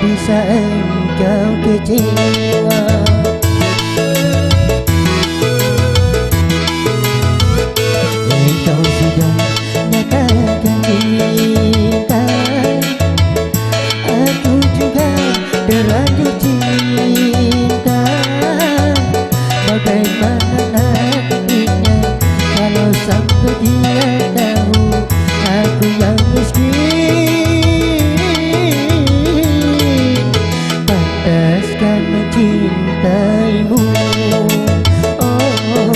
bisa engkau kecewa. Engkau sudah nyatakan cinta, aku juga terlanjur cinta. Bagaimana nantinya kalau sampai dia tahu aku yang miskin? Pantaskah mencintaimu? Oh,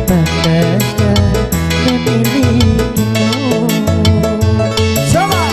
pantaskah memilikimu? Coba!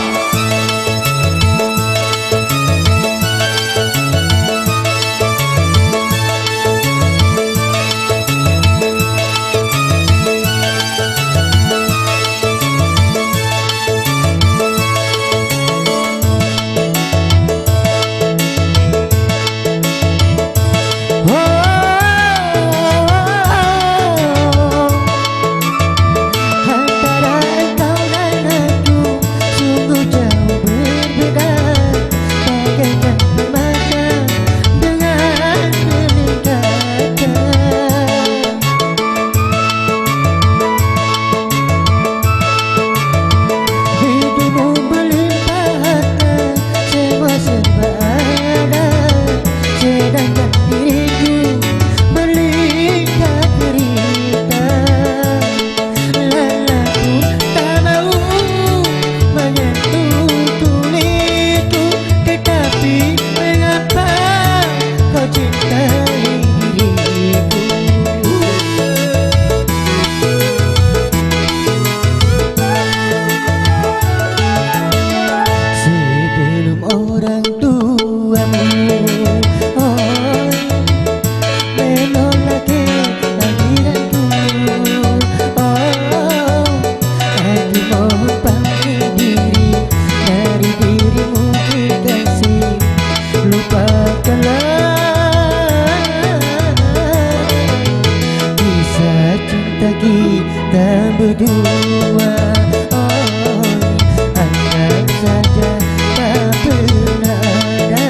Kita berdua, oh, anggap saja tak pernah ada.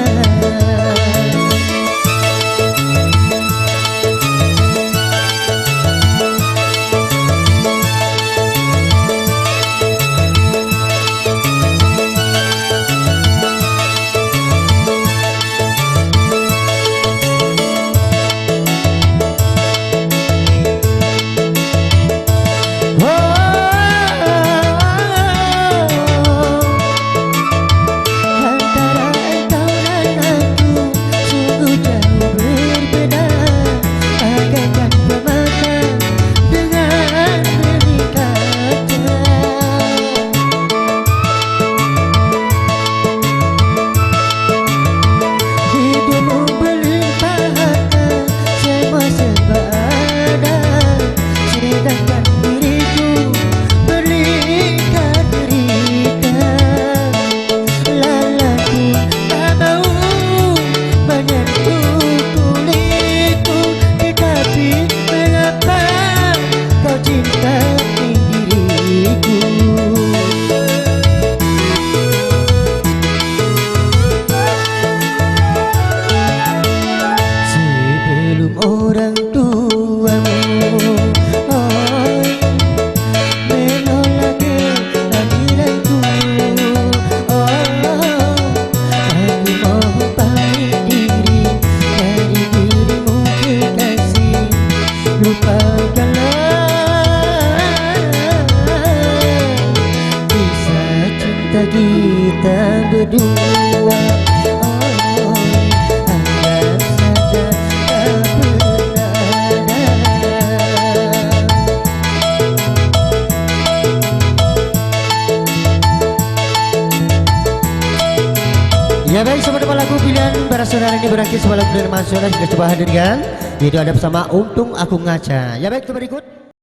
Orang tuamu, oh, menolak kehadiranku, oh, aku mohon pamit diri dari dirimu kekasih, lupakanlah kisah cinta kita berdua. Ya baik, sama dengan lagu pilihan para saudara ini berakhir sebuah lagu dari Mas Yonas kita coba hadirkan. Itu ada bersama Untung Aku Ngaca. Ya baik, itu berikut.